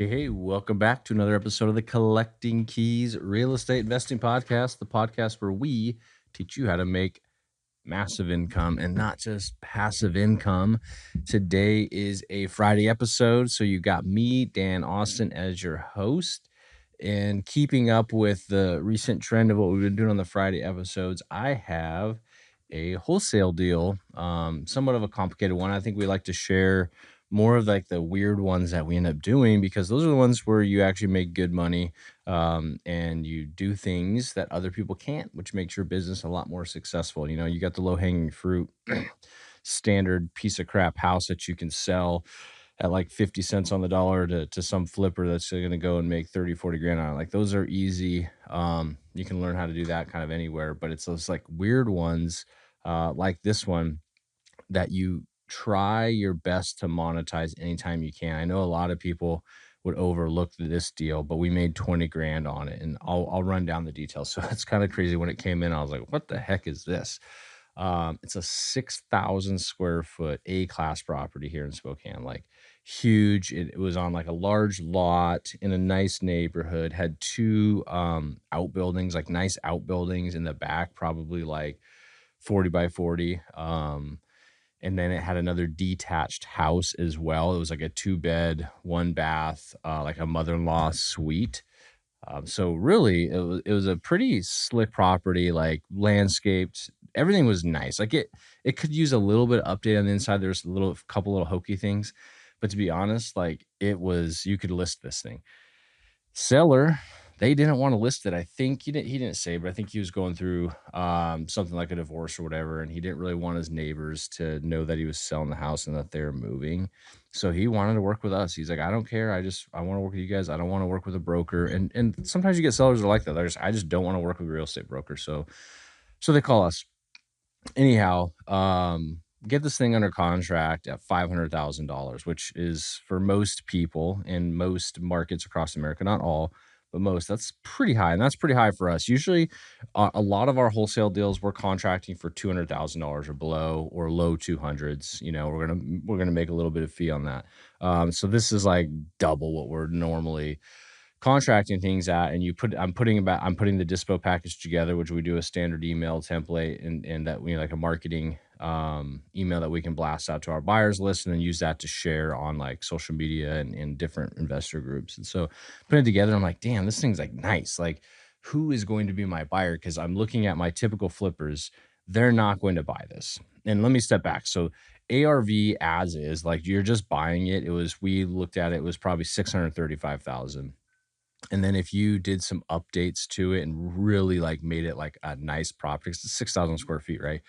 Hey, welcome back to another episode of the Collecting Keys Real Estate Investing Podcast, the podcast where we teach you how to make massive income and not just passive income. Today is a Friday episode, so you got me, Dan Austin, as your host. And keeping up with the recent trend of what we've been doing on the Friday episodes, I have a wholesale deal, somewhat of a complicated one. I think we like to share more of like the weird ones that we end up doing because those are the ones where you actually make good money, and you do things that other people can't, which makes your business a lot more successful. You got the low hanging fruit, standard piece of crap house that you can sell at like 50 cents on the dollar to some flipper that's going to go and make 30, 40 grand on it. Like those are easy. You can learn how to do that kind of anywhere, but it's those like weird ones, like this one that you try your best to monetize anytime you can. I know a lot of people would overlook this deal, but we made 20 grand on it, and I'll run down the details. So it's kind of crazy. When it came in, I was like, what the heck is this? It's a 6,000 square foot A-class property here in Spokane, like huge. It was on like a large lot in a nice neighborhood, had two outbuildings, like nice outbuildings in the back, probably like 40 by 40. And then it had another detached house as well. It was like a 2-bed, 1-bath, like a mother-in-law suite. So really, it was a pretty slick property, like landscaped. Everything was nice. Like it could use a little bit of update on the inside. There's a couple little hokey things, but to be honest, like you could list this thing. Seller, they didn't want to list it. I think he didn't say, but I think he was going through something like a divorce or whatever, and he didn't really want his neighbors to know that he was selling the house and that they're moving. So he wanted to work with us. He's like, I don't care. I want to work with you guys. I don't want to work with a broker. And sometimes you get sellers that are like that. I just don't want to work with a real estate broker. So they call us. Anyhow, get this thing under contract at $500,000, which is for most people in most markets across America, not all, but most, that's pretty high. And that's pretty high for us. Usually, a lot of our wholesale deals, we're contracting for $200,000 or below, or low 200s. We're gonna make a little bit of fee on that. So this is like double what we're normally contracting things at. And I'm putting the dispo package together, which we do a standard email template, and that we like a marketing email that we can blast out to our buyers list, and then use that to share on like social media and different investor groups. And so putting it together, I'm like, damn, this thing's like nice. Like, who is going to be my buyer? Because I'm looking at my typical flippers, they're not going to buy this. And let me step back. So ARV as is, like, you're just buying it. We looked at it, it was probably 635,000. And then if you did some updates to it and really like made it like a nice property, it's 6,000 square feet, right?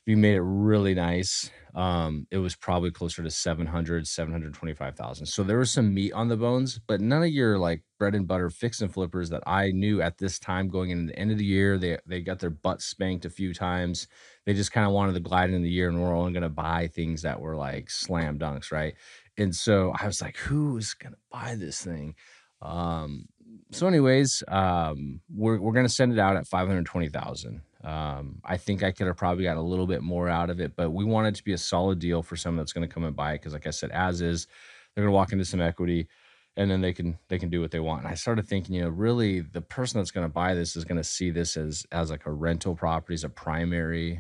If you made it really nice, it was probably closer to 725,000. So there was some meat on the bones, but none of your like bread and butter fix and flippers that I knew at this time going into the end of the year. They got their butt spanked a few times. They just kind of wanted to glide in the year, and we're only going to buy things that were like slam dunks, right? And so I was like, who is going to buy this thing? Um, so anyways, we're gonna send it out at 520,000. I think I could have probably got a little bit more out of it, but we want it to be a solid deal for someone that's gonna come and buy it. Cause like I said, as is, they're gonna walk into some equity, and then they can do what they want. And I started thinking, really the person that's gonna buy this is gonna see this as like a rental property, as a primary,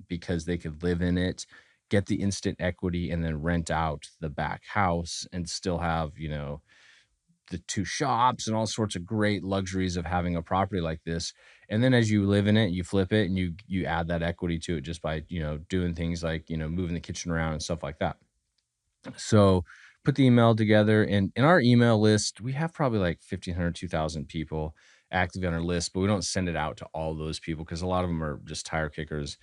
because they could live in it, get the instant equity, and then rent out the back house and still have, the two shops and all sorts of great luxuries of having a property like this. And then as you live in it, you flip it, and you add that equity to it just by, doing things like, moving the kitchen around and stuff like that. So put the email together, and in our email list, we have probably like 1,500, 2,000 people active on our list, but we don't send it out to all those people because a lot of them are just tire kickers.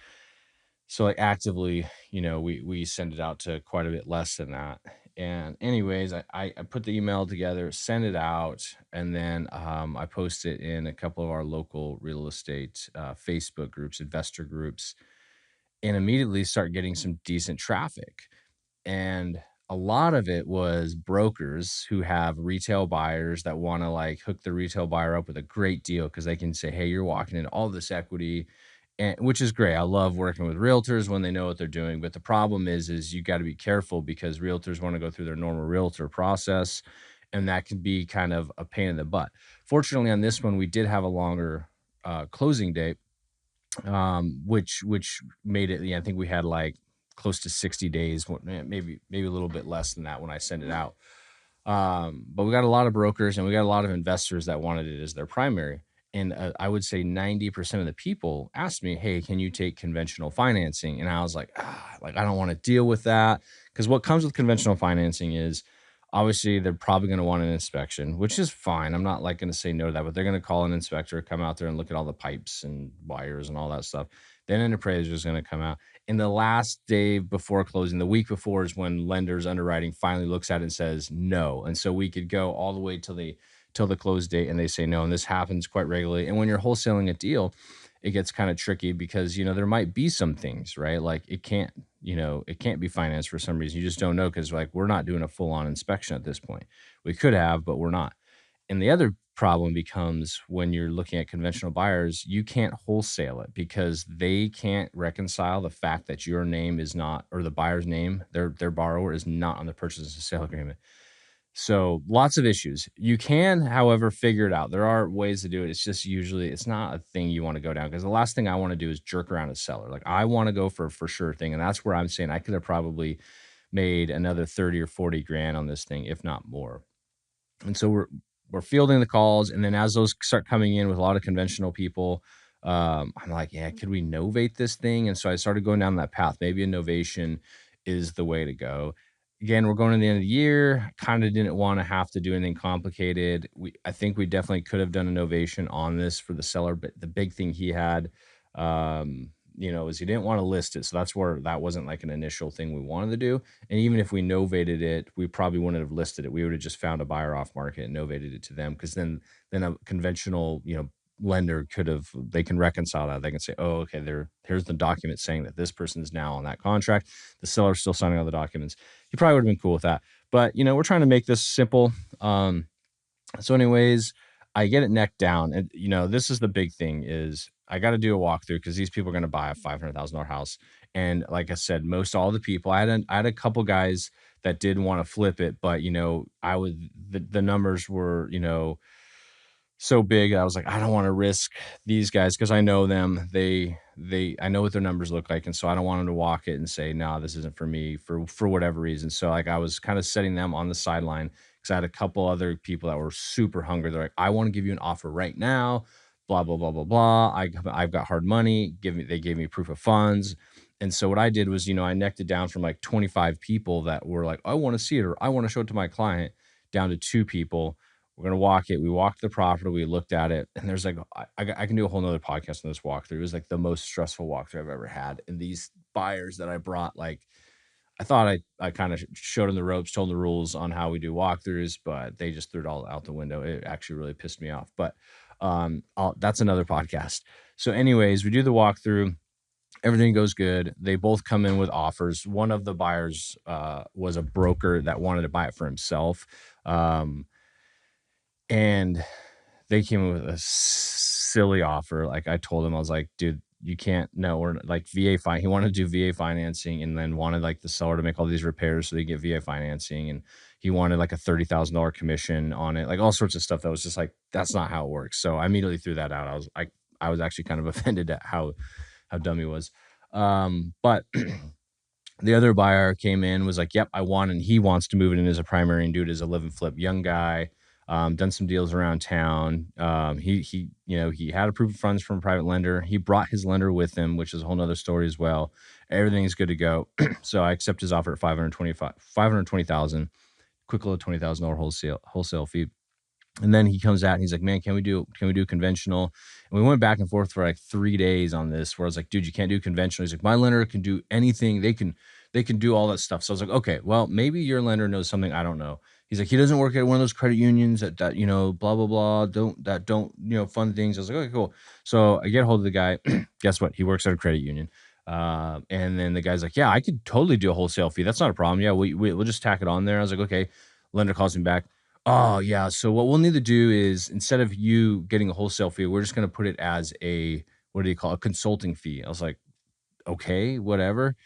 So like actively, we send it out to quite a bit less than that. And anyways, I put the email together, send it out, and then I post it in a couple of our local real estate Facebook groups, investor groups, and immediately start getting some decent traffic. And a lot of it was brokers who have retail buyers that want to like hook the retail buyer up with a great deal because they can say, hey, you're walking in all this equity, and which is great. I love working with realtors when they know what they're doing. But the problem is you got to be careful because realtors want to go through their normal realtor process. and that can be kind of a pain in the butt. Fortunately, on this one, we did have a longer closing date, which made it. Yeah, I think we had like close to 60 days, maybe a little bit less than that when I sent it out. But we got a lot of brokers and we got a lot of investors that wanted it as their primary. And I would say 90% of the people asked me, "Hey, can you take conventional financing?" And I was like, like I don't want to deal with that, because what comes with conventional financing is obviously they're probably going to want an inspection, which is fine. I'm not like going to say no to that, but they're going to call an inspector, come out there and look at all the pipes and wires and all that stuff. Then an appraiser is going to come out. And the last day before closing, the week before, is when lenders underwriting finally looks at it and says no. And so we could go all the way till the close date and they say no. And this happens quite regularly. And when you're wholesaling a deal, it gets kind of tricky because, there might be some things, right? Like it can't be financed for some reason. You just don't know, because like we're not doing a full on inspection at this point. We could have, but we're not. And the other problem becomes when you're looking at conventional buyers, you can't wholesale it because they can't reconcile the fact that your name is not, or the buyer's name, their borrower is not on the purchase and sale agreement. So lots of issues. You can, however, figure it out. There are ways to do it. It's just usually it's not a thing you want to go down, because the last thing I want to do is jerk around a seller. Like I want to go for sure thing. And that's where I'm saying I could have probably made another 30 or 40 grand on this thing, if not more. And so we're fielding the calls, and then as those start coming in with a lot of conventional people, I'm like, yeah, could we novate this thing? And so I started going down that path. Maybe a novation is the way to go. Again, we're going to the end of the year. Kind of didn't want to have to do anything complicated. I think we definitely could have done a novation on this for the seller, but the big thing he had, is he didn't want to list it. So that's where that wasn't like an initial thing we wanted to do. And even if we novated it, we probably wouldn't have listed it. We would have just found a buyer off market and novated it to them, because then a conventional, lender they can reconcile that. They can say, oh, okay, here's the document saying that this person is now on that contract. The seller's still signing all the documents. He probably would have been cool with that. But, we're trying to make this simple. So anyways, I get it neck down. And, this is the big thing is I got to do a walkthrough, because these people are going to buy a $500,000 house. And like I said, all the people, I had a couple guys that did want to flip it, but, the numbers were, so big. I was like, I don't want to risk these guys, because I know them. I know what their numbers look like. And so I don't want them to walk it and say, no, this isn't for me for whatever reason. So like I was kind of setting them on the sideline, because I had a couple other people that were super hungry. They're like, I want to give you an offer right now, blah, blah, blah, blah, blah. I've got hard money. They gave me proof of funds. And so what I did was, I necked it down from like 25 people that were like, I want to see it, or I want to show it to my client, down to 2 people. We're going to walk it. We walked the property. We looked at it. And there's like, I can do a whole nother podcast on this walkthrough. It was like the most stressful walkthrough I've ever had. And these buyers that I brought, like, I thought I kind of showed them the ropes, told them the rules on how we do walkthroughs, but they just threw it all out the window. It actually really pissed me off. But that's another podcast. So anyways, we do the walkthrough. Everything goes good. They both come in with offers. One of the buyers was a broker that wanted to buy it for himself. And they came in with a silly offer. Like I told him, I was like, dude, you can't, no, we're like VA fine. He wanted to do VA financing, and then wanted like the seller to make all these repairs so they get VA financing. And he wanted like a $30,000 commission on it, like all sorts of stuff that was just like, that's not how it works. So I immediately threw that out. I was actually kind of offended at how dumb he was. But the other buyer came in, was like, yep, I want, and he wants to move it in as a primary and do it as a live and flip. Young guy, done some deals around town. He had a proof of funds from a private lender. He brought his lender with him, which is a whole nother story as well. Everything's good to go. So I accept his offer at $520,000, quick little $20,000 wholesale fee. And then he comes out and he's like, man, can we do conventional? And we went back and forth for like 3 days on this, where I was like, dude, you can't do conventional. He's like, my lender can do anything. They can do all that stuff. So I was like, okay, well, maybe your lender knows something I don't know. He's like, he doesn't work at one of those credit unions that blah, blah, blah, don't fund things. I was like, okay, cool. So I get a hold of the guy. Guess what? He works at a credit union. And then the guy's like, yeah, I could totally do a wholesale fee. That's not a problem. Yeah, we'll just tack it on there. I was like, okay. Lender calls me back. Oh, yeah. So what we'll need to do is, instead of you getting a wholesale fee, we're just going to put it as a, what do you call it? A consulting fee. I was like, okay, whatever.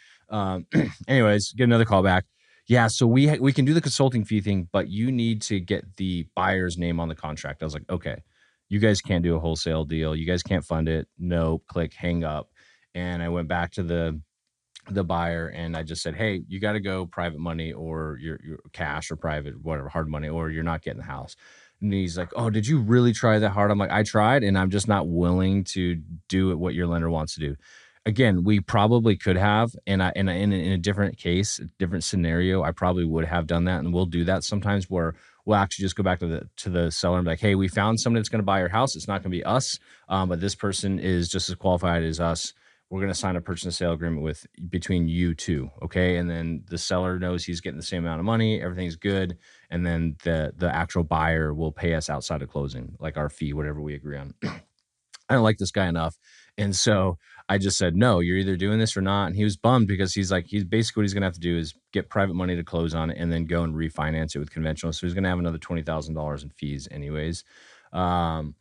Anyways, get another call back. Yeah, so we can do the consulting fee thing, but you need to get the buyer's name on the contract. I was like, okay, you guys can't do a wholesale deal. You guys can't fund it. No, click, hang up. And I went back to the buyer and I just said, hey, you got to go private money or your cash or private, whatever, hard money, or you're not getting the house. And he's like, oh, did you really try that hard? I'm like, I tried and I'm just not willing to do what your lender wants to do. Again, we probably could have, in a different case, a different scenario, I probably would have done that, and we'll do that sometimes where we'll actually just go back to the seller and be like, hey, we found someone that's going to buy your house. It's not going to be us, but this person is just as qualified as us. We're going to sign a purchase and sale agreement with between you two, okay? And then the seller knows he's getting the same amount of money, everything's good, and then the actual buyer will pay us outside of closing, like our fee, whatever we agree on. I don't like this guy enough. And so I just said, no, you're either doing this or not. And he was bummed because he's basically what he's going to have to do is get private money to close on it and then go and refinance it with conventional. So he's going to have another $20,000 in fees anyways. Um,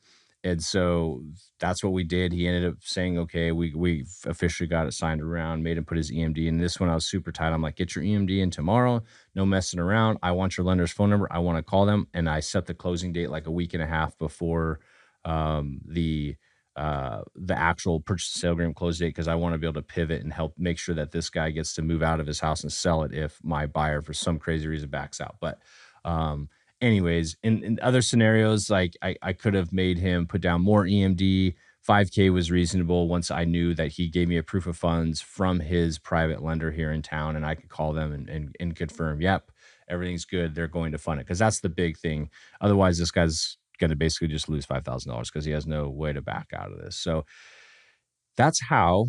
and so that's what we did. He ended up saying, okay, we officially got it signed around, made him put his EMD. And this one I was super tight. I'm like, get your EMD in tomorrow. No messing around. I want your lender's phone number. I want to call them. And I set the closing date like a week and a half before the actual purchase and sale agreement close date, because I want to be able to pivot and help make sure that this guy gets to move out of his house and sell it if my buyer for some crazy reason backs out. But anyways, in other scenarios, like I could have made him put down more EMD. 5K was reasonable once I knew that he gave me a proof of funds from his private lender here in town, and I could call them and confirm, yep, everything's good. They're going to fund it, because that's the big thing. Otherwise, this guy's going to basically just lose $5,000 because he has no way to back out of this. So that's how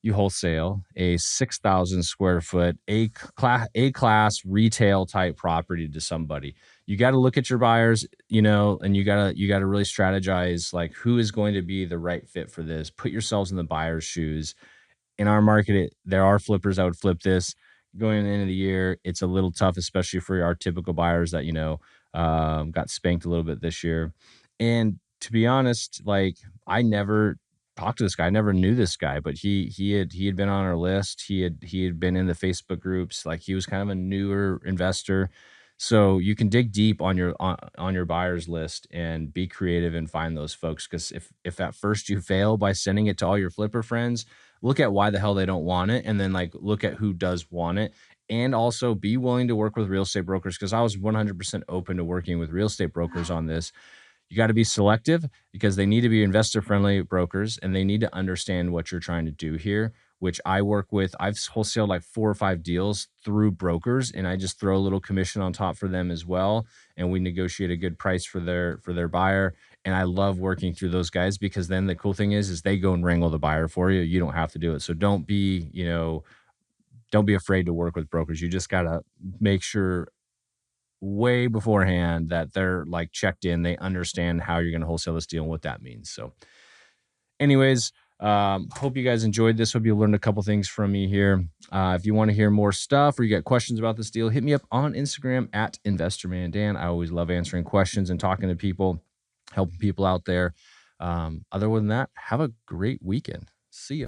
you wholesale a 6,000 square foot A class retail type property to somebody. You got to look at your buyers, and you got to really strategize, like, who is going to be the right fit for this. Put yourselves in the buyer's shoes. In our market, there are flippers that would flip this. Going in the end of the year, it's a little tough, especially for our typical buyers that got spanked a little bit this year. And to be honest, like, I never talked to this guy. I never knew this guy, but he had been on our list. He had been in the Facebook groups. Like, he was kind of a newer investor. So you can dig deep on your buyers list and be creative and find those folks. Because if at first you fail by sending it to all your flipper friends, look at why the hell they don't want it, and then like look at who does want it. And also be willing to work with real estate brokers, because I was 100% open to working with real estate brokers on this. You got to be selective, because they need to be investor friendly brokers and they need to understand what you're trying to do here, which I work with. I've wholesaled like 4 or 5 deals through brokers, and I just throw a little commission on top for them as well. And we negotiate a good price for their buyer. And I love working through those guys, because then the cool thing is they go and wrangle the buyer for you. You don't have to do it. So don't be afraid to work with brokers. You just got to make sure way beforehand that they're like checked in. They understand how you're going to wholesale this deal and what that means. So anyways, hope you guys enjoyed this. Hope you learned a couple things from me here. If you want to hear more stuff or you got questions about this deal, hit me up on Instagram at InvestorManDan. I always love answering questions and talking to people, helping people out there. Other than that, have a great weekend. See you.